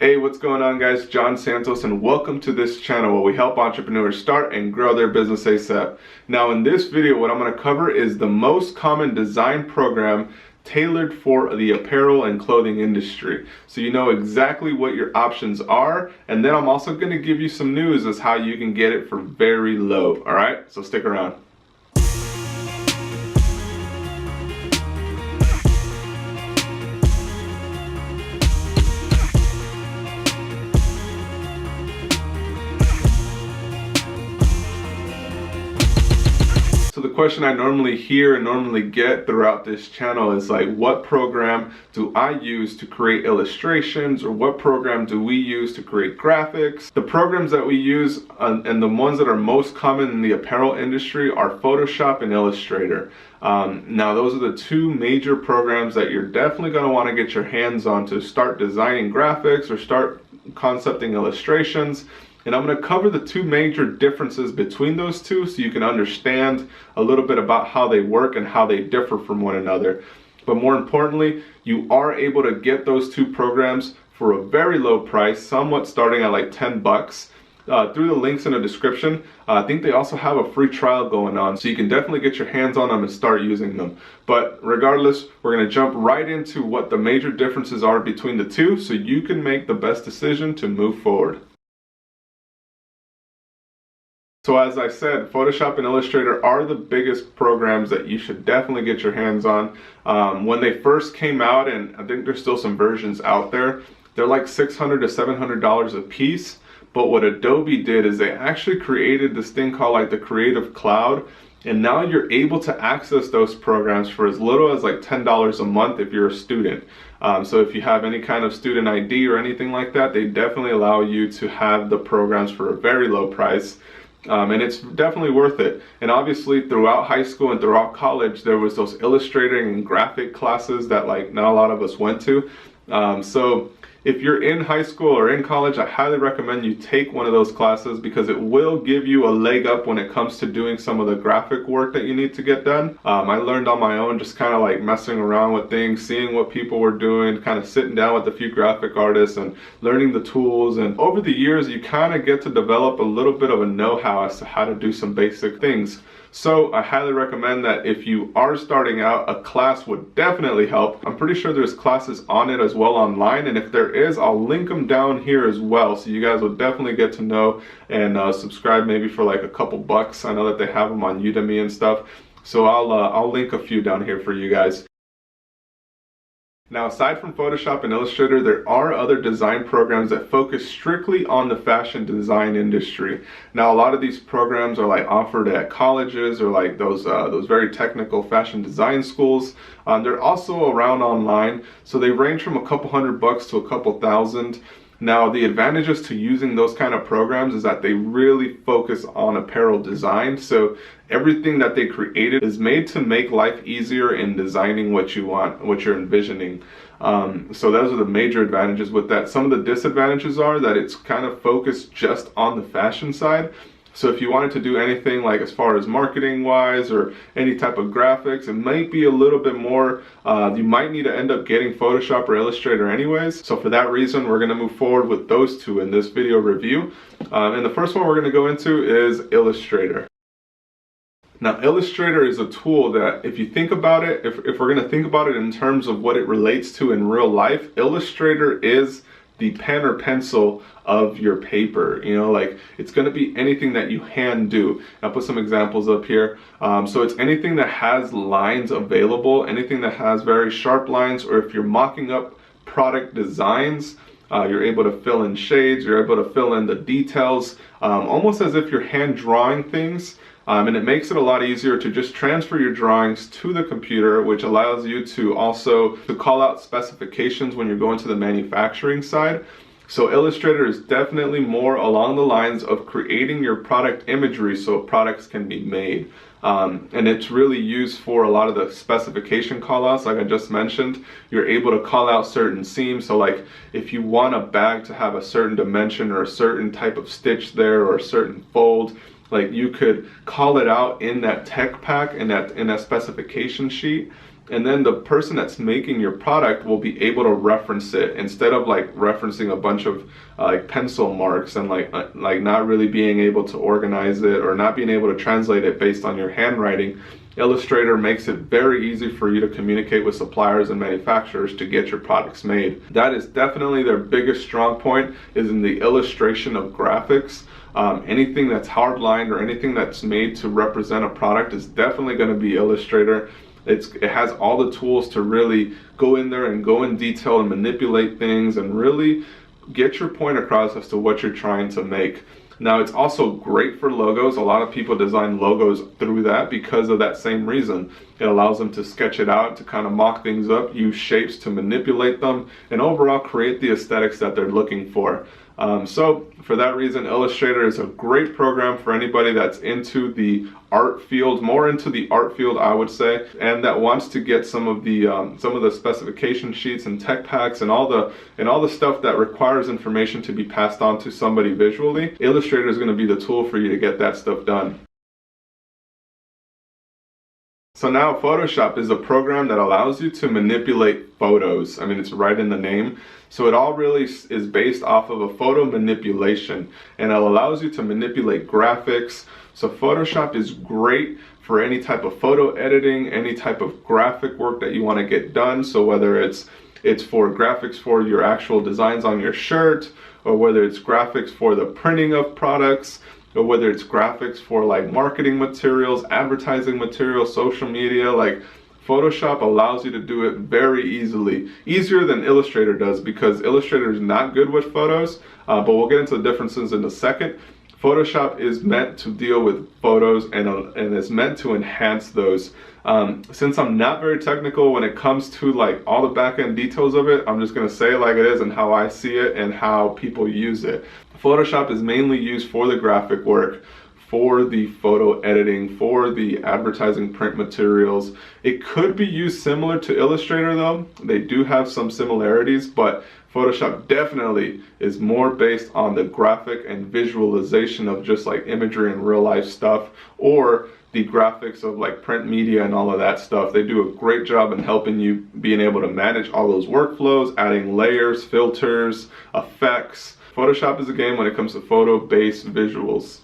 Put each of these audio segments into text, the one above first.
Hey, what's going on guys? John Santos and welcome to this channel where we help entrepreneurs start and grow their business ASAP. Now in this video what I'm going to cover is the most common design program tailored for the apparel and clothing industry. So you know exactly what your options are, and then I'm also going to give you some news as how you can get it for very low. Alright, so stick around. So the question I normally hear and normally get throughout this channel is like, what program do I use to create illustrations, or what program do we use to create graphics? The programs that we use and the ones that are most common in the apparel industry are Photoshop and Illustrator. Now those are the two major programs that you're definitely going to want to get your hands on to start designing graphics or start concepting illustrations. And I'm going to cover the two major differences between those two so you can understand a little bit about how they work and how they differ from one another. But more importantly, you are able to get those two programs for a very low price, somewhat starting at like 10 bucks. Through the links in the description. I think they also have a free trial going on, so you can definitely get your hands on them and start using them. But regardless, we're going to jump right into what the major differences are between the two so you can make the best decision to move forward. So as I said, Photoshop and Illustrator are the biggest programs that you should definitely get your hands on. When they first came out, and I think there's still some versions out there, they're like $600 to $700 a piece. But what Adobe did is they actually created this thing called like the Creative Cloud, and now you're able to access those programs for as little as like $10 a month if you're a student. So if you have any kind of student ID or anything like that, they definitely allow you to have the programs for a very low price. And it's definitely worth it. And obviously throughout high school and throughout college there was those illustrating and graphic classes that like not a lot of us went to. So if you're in high school or in college, I highly recommend you take one of those classes because it will give you a leg up when it comes to doing some of the graphic work that you need to get done. I learned on my own, just kind of like messing around with things, seeing what people were doing, kind of sitting down with a few graphic artists and learning the tools. And over the years, you kind of get to develop a little bit of a know-how as to how to do some basic things. So I highly recommend that if you are starting out, a class would definitely help. I'm pretty sure there's classes on it as well online, and if there is, I'll link them down here as well, so you guys will definitely get to know and subscribe maybe for like a couple bucks. I know that they have them on Udemy and stuff, so I'll link a few down here for you guys. Now, aside from Photoshop and Illustrator, there are other design programs that focus strictly on the fashion design industry. Now, a lot of these programs are like offered at colleges or like those very technical fashion design schools. They're also around online, so they range from a couple $100 to a couple thousand. Now, the advantages to using those kind of programs is that they really focus on apparel design. So everything that they created is made to make life easier in designing what you want, what you're envisioning. So those are the major advantages with that. Some of the disadvantages are that it's kind of focused just on the fashion side. So if you wanted to do anything like as far as marketing wise or any type of graphics, it might be a little bit more, you might need to end up getting Photoshop or Illustrator anyways. So for that reason, we're going to move forward with those two in this video review. And the first one we're going to go into is Illustrator. Now, Illustrator is a tool that, if you think about it, if we're going to think about it in terms of what it relates to in real life, Illustrator is the pen or pencil of your paper. You know, like it's going to be anything that you hand do. I'll put some examples up here. So it's anything that has lines available, anything that has very sharp lines, or if you're mocking up product designs, you're able to fill in shades, you're able to fill in the details, almost as if you're hand drawing things. And it makes it a lot easier to just transfer your drawings to the computer, which allows you to also call out specifications when you're going to the manufacturing side. So Illustrator is definitely more along the lines of creating your product imagery so products can be made. And it's really used for a lot of the specification callouts, like I just mentioned. You're able to call out certain seams. So like if you want a bag to have a certain dimension or a certain type of stitch there or a certain fold, like you could call it out in that tech pack, in that specification sheet. and then the person that's making your product will be able to reference it instead of like referencing a bunch of like pencil marks and like not really being able to organize it or not being able to translate it based on your handwriting. Illustrator makes it very easy for you to communicate with suppliers and manufacturers to get your products made. That is definitely their biggest strong point, is in the illustration of graphics. Anything that's hard-lined or anything that's made to represent a product is definitely going to be Illustrator. It has all the tools to really go in there and go in detail and manipulate things and really get your point across as to what you're trying to make. Now, it's also great for logos. A lot of people design logos through that because of that same reason. It allows them to sketch it out, to kind of mock things up, use shapes to manipulate them, and overall create the aesthetics that they're looking for. So for that reason, Illustrator is a great program for anybody that's into the art field, more into the art field, I would say, and that wants to get some of the specification sheets and tech packs and all the stuff that requires information to be passed on to somebody visually. Illustrator is going to be the tool for you to get that stuff done. So now Photoshop is a program that allows you to manipulate photos. I mean, it's right in the name. So it all really is based off of a photo manipulation, and it allows you to manipulate graphics. So Photoshop is great for any type of photo editing, any type of graphic work that you want to get done. So whether it's for graphics for your actual designs on your shirt, or whether it's graphics for the printing of products, or whether it's graphics for like marketing materials, advertising materials, social media, like Photoshop allows you to do it very easily. Easier than Illustrator does, because Illustrator is not good with photos, but we'll get into the differences in a second. Photoshop is meant to deal with photos and is meant to enhance those. Since I'm not very technical when it comes to like all the back-end details of it, I'm just gonna say it like it is and how I see it and how people use it. Photoshop is mainly used for the graphic work, for the photo editing, for the advertising print materials. It could be used similar to Illustrator though. They do have some similarities, but Photoshop definitely is more based on the graphic and visualization of just like imagery and real life stuff, or the graphics of like print media and all of that stuff. They do a great job in helping you being able to manage all those workflows, adding layers, filters, effects. Photoshop is a game when it comes to photo-based visuals.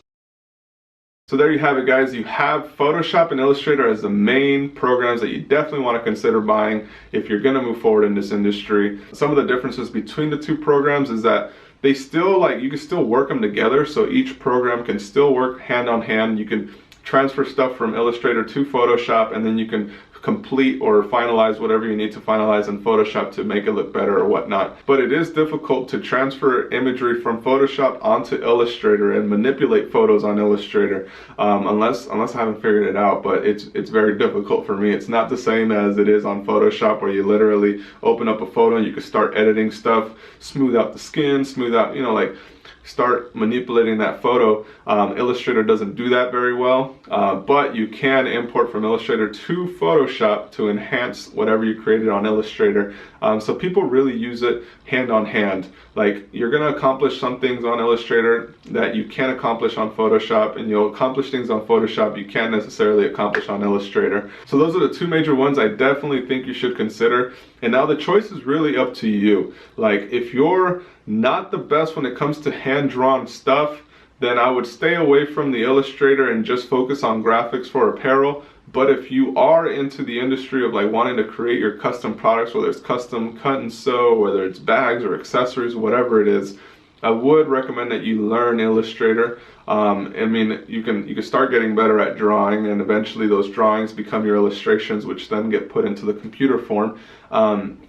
So there you have it, guys. You have Photoshop and Illustrator as the main programs that you definitely want to consider buying if you're going to move forward in this industry. Some of the differences between the two programs is that they still, like, you can still work them together, so each program can still work hand on hand. You can transfer stuff from Illustrator to Photoshop, and then you can complete or finalize whatever you need to finalize in Photoshop to make it look better or whatnot. But it is difficult to transfer imagery from Photoshop onto Illustrator and manipulate photos on Illustrator, unless I haven't figured it out. But it's very difficult for me. It's not the same as it is on Photoshop, where you literally open up a photo and you can start editing stuff, smooth out the skin, smooth out, you know, like start manipulating that photo. Illustrator doesn't do that very well, but you can import from Illustrator to Photoshop to enhance whatever you created on Illustrator. So people really use it hand on hand. Like, you're gonna accomplish some things on Illustrator that you can't accomplish on Photoshop, and you'll accomplish things on Photoshop you can't necessarily accomplish on Illustrator. So those are the two major ones I definitely think you should consider. And now the choice is really up to you. Like, if you're not the best when it comes to hand-drawn stuff, then I would stay away from the Illustrator and just focus on graphics for apparel. But if you are into the industry of like wanting to create your custom products, whether it's custom cut and sew, whether it's bags or accessories, whatever it is, I would recommend that you learn Illustrator. I mean, you can start getting better at drawing, and eventually those drawings become your illustrations, which then get put into the computer form.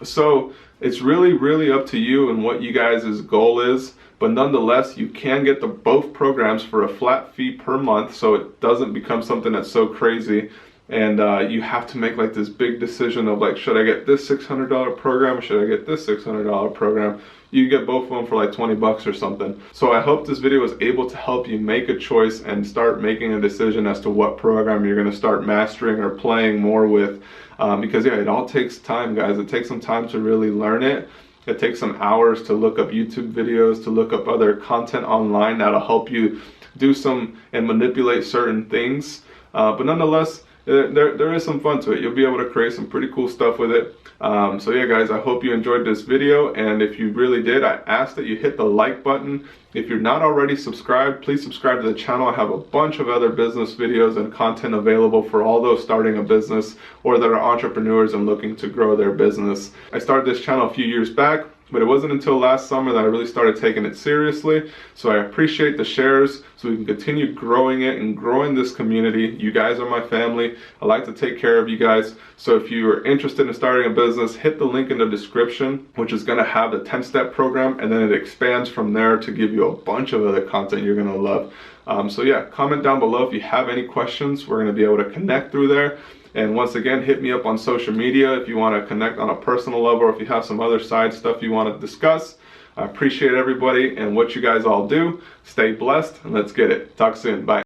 So it's really up to you and what you guys' goal is. But nonetheless, you can get both programs for a flat fee per month, so it doesn't become something that's so crazy. And you have to make like this big decision of like, should I get this $600 program or should I get this $600 program? You get both of them for like 20 bucks or something. So I hope this video was able to help you make a choice and start making a decision as to what program you're going to start mastering or playing more with. Because yeah, it all takes time, guys. It takes some time to really learn it. It takes some hours to look up YouTube videos, to look up other content online that'll help you do some and manipulate certain things. But nonetheless, there is some fun to it. You'll be able to create some pretty cool stuff with it. So yeah, guys, I hope you enjoyed this video, and if you really did, I ask that you hit the like button. If you're not already subscribed, please subscribe to the channel. I have a bunch of other business videos and content available for all those starting a business or that are entrepreneurs and looking to grow their business. I started this channel a few years back, but it wasn't until last summer that I really started taking it seriously. So I appreciate the shares so we can continue growing it and growing this community. You guys are my family. I like to take care of you guys. So if you are interested in starting a business, hit the link in the description, which is going to have the 10-step program, and then it expands from there to give you a bunch of other content you're going to love. So yeah, comment down below if you have any questions. We're going to be able to connect through there. And once again, hit me up on social media if you want to connect on a personal level, or if you have some other side stuff you want to discuss. I appreciate everybody and what you guys all do. Stay blessed, and let's get it. Talk soon. Bye.